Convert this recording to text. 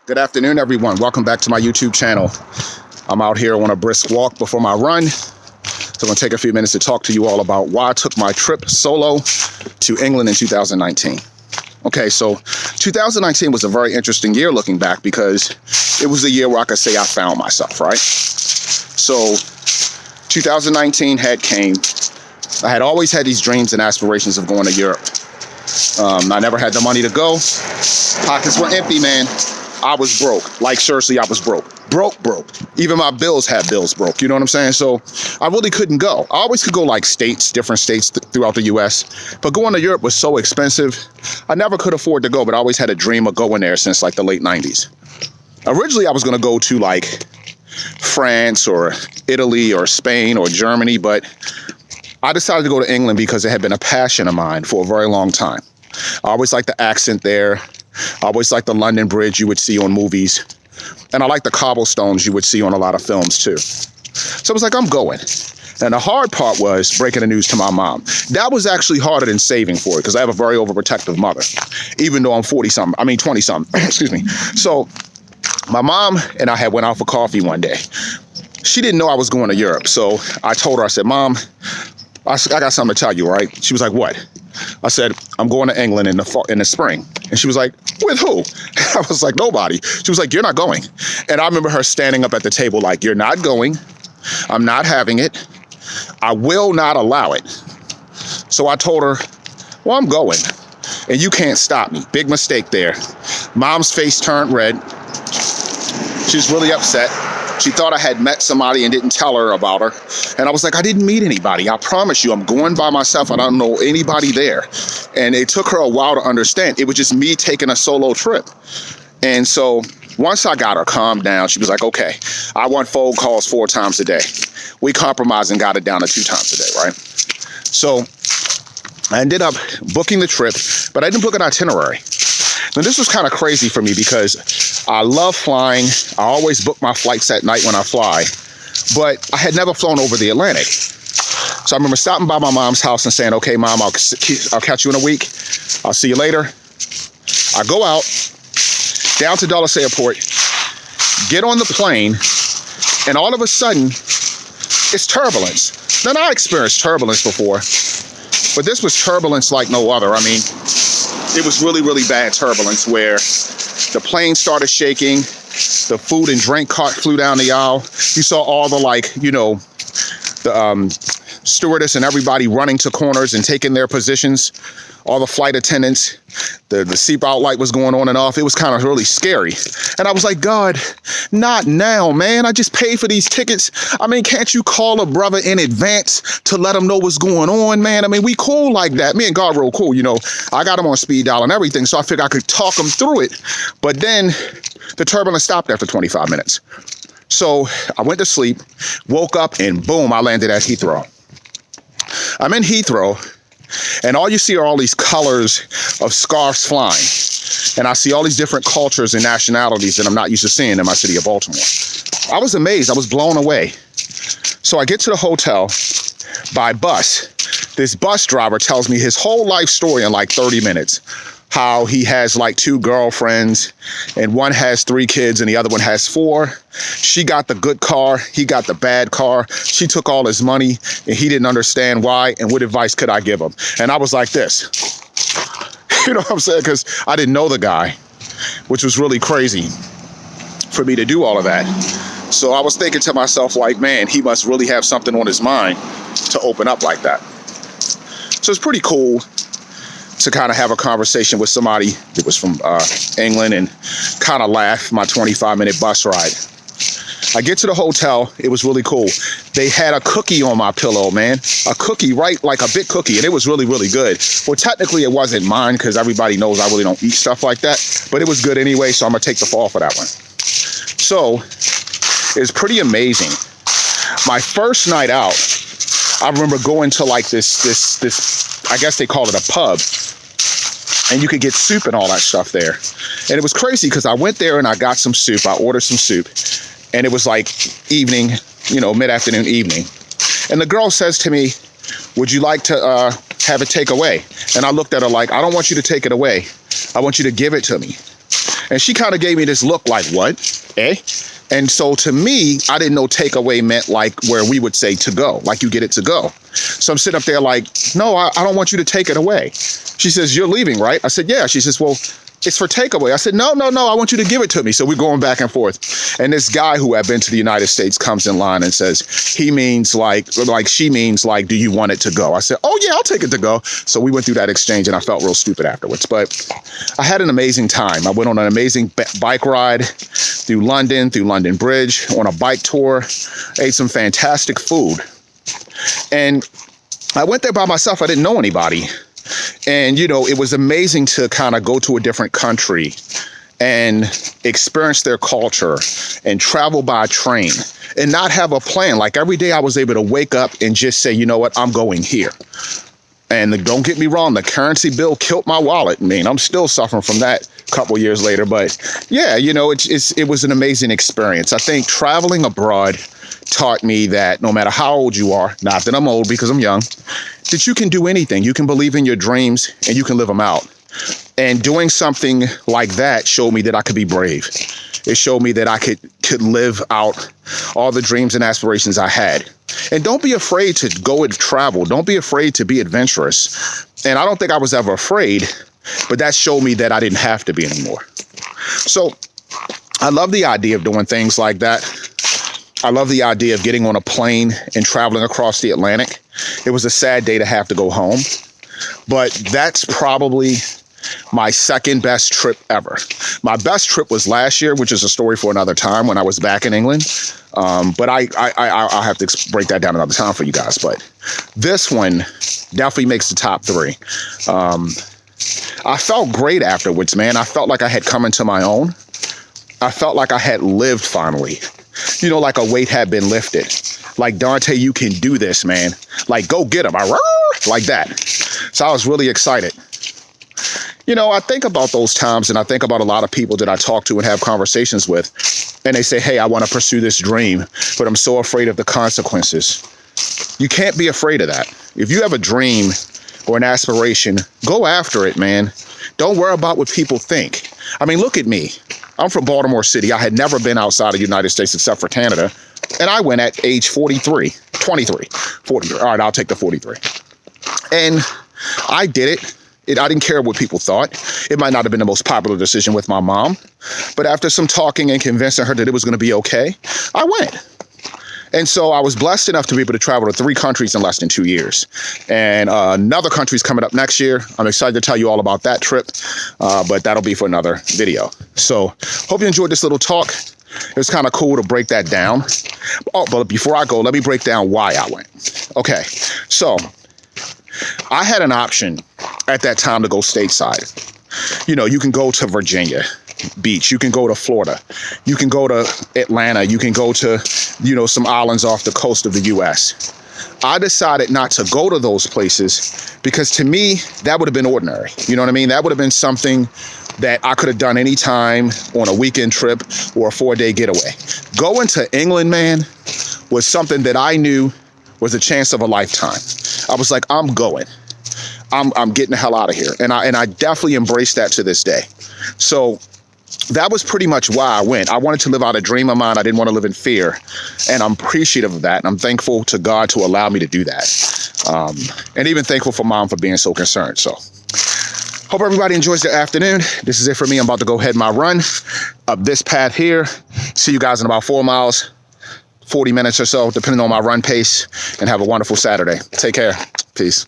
Good afternoon, everyone. Welcome back to my YouTube channel. I'm out here on a brisk walk before my run. So I'm going to take a few minutes to talk to you all about why I took my trip solo to England in 2019. Okay, so 2019 was a very interesting year looking back because it was the year where I could say I found myself, right? So 2019 came. I had always had these dreams and aspirations of going to Europe. I never had the money to go. Pockets were empty, man. I was broke. Like, seriously, I was broke. Broke. Even my bills had bills broke. You know what I'm saying? So I really couldn't go. I always could go like different states throughout the US. But going to Europe was so expensive. I never could afford to go, but I always had a dream of going there since like the late 90s. Originally, I was going to go to like France or Italy or Spain or Germany, but I decided to go to England because it had been a passion of mine for a very long time. I always liked the accent there. I always liked the London Bridge you would see on movies. And I like the cobblestones you would see on a lot of films too. So I was like, I'm going. And the hard part was breaking the news to my mom. That was actually harder than saving for it because I have a very overprotective mother, even though I'm 20-something, excuse me. So my mom and I had went out for coffee one day. She didn't know I was going to Europe. So I told her, I said, Mom, I got something to tell you, right? She was like, what? I said, I'm going to England in the spring. And she was like, with who? I was like, nobody. She was like, you're not going. And I remember her standing up at the table like, you're not going. I'm not having it. I will not allow it. So I told her, well, I'm going. And you can't stop me. Big mistake there. Mom's face turned red. She was really upset. She thought I had met somebody and didn't tell her about her. And I was like, I didn't meet anybody. I promise you, I'm going by myself. I don't know anybody there. And it took her a while to understand. It was just me taking a solo trip. And so once I got her calmed down, she was like, okay, I want phone calls 4 times a day. We compromised and got it down to 2 times a day, right? So I ended up booking the trip, but I didn't book an itinerary. Now, this was kind of crazy for me because I love flying. I always book my flights at night when I fly, but I had never flown over the Atlantic. So I remember stopping by my mom's house and saying, okay, Mom, I'll catch you in a week. I'll see you later. I go out, down to Dulles Airport, get on the plane, and all of a sudden, it's turbulence. Now, I experienced turbulence before, but this was turbulence like no other. I mean, it was really, really bad turbulence where the plane started shaking, the food and drink cart flew down the aisle. You saw all the the stewardess and everybody running to corners and taking their positions. All the flight attendants, the seatbelt light was going on and off. It was kind of really scary. And I was like, God, not now, man. I just paid for these tickets. I mean, can't you call a brother in advance to let him know what's going on, man? I mean, we cool like that. Me and God real cool, you know. I got him on speed dial and everything, so I figured I could talk him through it. But then the turbulence stopped after 25 minutes. So I went to sleep, woke up, and boom, I landed at Heathrow. I'm in Heathrow. And all you see are all these colors of scarves flying. And I see all these different cultures and nationalities that I'm not used to seeing in my city of Baltimore. I was amazed. I was blown away. So I get to the hotel by bus. This bus driver tells me his whole life story in like 30 minutes. How he has like 2 girlfriends and one has 3 kids and the other one has 4. She got the good car. He got the bad car. She took all his money and he didn't understand why. And what advice could I give him? And I was like this, you know what I'm saying? Because I didn't know the guy, which was really crazy for me to do all of that. So I was thinking to myself like, man, he must really have something on his mind to open up like that. So it's pretty cool to kind of have a conversation with somebody that was from England and kind of laugh my 25-minute bus ride. I get to the hotel. It was really cool. They had a cookie on my pillow, man. A cookie, right? Like a big cookie. And it was really, really good. Well, technically, it wasn't mine because everybody knows I really don't eat stuff like that. But it was good anyway, so I'm going to take the fall for that one. So it's pretty amazing. My first night out, I remember going to like this, I guess they call it a pub. And you could get soup and all that stuff there. And it was crazy because I went there and I got some soup. I ordered some soup. And it was like evening, you know, mid-afternoon, evening. And the girl says to me, would you like to have it take away? And I looked at her like, I don't want you to take it away. I want you to give it to me. And she kind of gave me this look like, what? Eh? And so to me, I didn't know takeaway meant like where we would say to go, like you get it to go. So I'm sitting up there like, no, I don't want you to take it away. She says, you're leaving, right? I said, yeah. She says, well, it's for takeaway. I said, no, I want you to give it to me. So we're going back and forth. And this guy who had been to the United States comes in line and says, he means like she means like, do you want it to go? I said, oh yeah, I'll take it to go. So we went through that exchange and I felt real stupid afterwards. But I had an amazing time. I went on an amazing bike ride through London Bridge, on a bike tour, ate some fantastic food. And I went there by myself. I didn't know anybody. And, you know, it was amazing to kind of go to a different country and experience their culture and travel by train and not have a plan. Like every day I was able to wake up and just say, you know what, I'm going here. And don't get me wrong, the currency bill killed my wallet. I mean, I'm still suffering from that a couple years later. But yeah, you know, it was an amazing experience. I think traveling abroad taught me that no matter how old you are, not that I'm old because I'm young, that you can do anything. You can believe in your dreams and you can live them out. And doing something like that showed me that I could be brave. It showed me that I could live out all the dreams and aspirations I had. And don't be afraid to go and travel. Don't be afraid to be adventurous. And I don't think I was ever afraid, but that showed me that I didn't have to be anymore. So I love the idea of doing things like that. I love the idea of getting on a plane and traveling across the Atlantic. It was a sad day to have to go home, but that's probably my second best trip ever. My best trip was last year, which is a story for another time when I was back in England. But I'll have to break that down another time for you guys. But this one definitely makes the top three. I felt great afterwards, man. I felt like I had come into my own. I felt like I had lived finally. You know, like a weight had been lifted. Like, Dante, you can do this, man. Like, go get him. Like that. So I was really excited. You know, I think about those times and I think about a lot of people that I talk to and have conversations with. And they say, hey, I want to pursue this dream, but I'm so afraid of the consequences. You can't be afraid of that. If you have a dream or an aspiration, go after it, man. Don't worry about what people think. I mean, look at me. I'm from Baltimore City. I had never been outside of the United States except for Canada. And I went at age 43. All right, I'll take the 43. And I did it. I didn't care what people thought. It might not have been the most popular decision with my mom. But after some talking and convincing her that it was going to be okay, I went. And so I was blessed enough to be able to travel to 3 countries in less than 2 years. And another country's coming up next year. I'm excited to tell you all about that trip, but that'll be for another video. So hope you enjoyed this little talk. It was kind of cool to break that down. Oh, but before I go, let me break down why I went. Okay, so I had an option at that time to go stateside. You know, you can go to Virginia Beach. You can go to Florida. You can go to Atlanta. You can go to, you know, some islands off the coast of the U.S. I decided not to go to those places because to me, that would have been ordinary. You know what I mean? That would have been something that I could have done anytime on a weekend trip or a 4-day getaway. Going to England, man, was something that I knew was a chance of a lifetime. I was like, I'm going. I'm getting the hell out of here. And I definitely embraced that to this day. So that was pretty much why I went. I wanted to live out a dream of mine. I didn't want to live in fear. And I'm appreciative of that. And I'm thankful to God to allow me to do that. And even thankful for Mom for being so concerned. So hope everybody enjoys their afternoon. This is it for me. I'm about to go head my run up this path here. See you guys in about 4 miles, 40 minutes or so, depending on my run pace. And have a wonderful Saturday. Take care. Peace.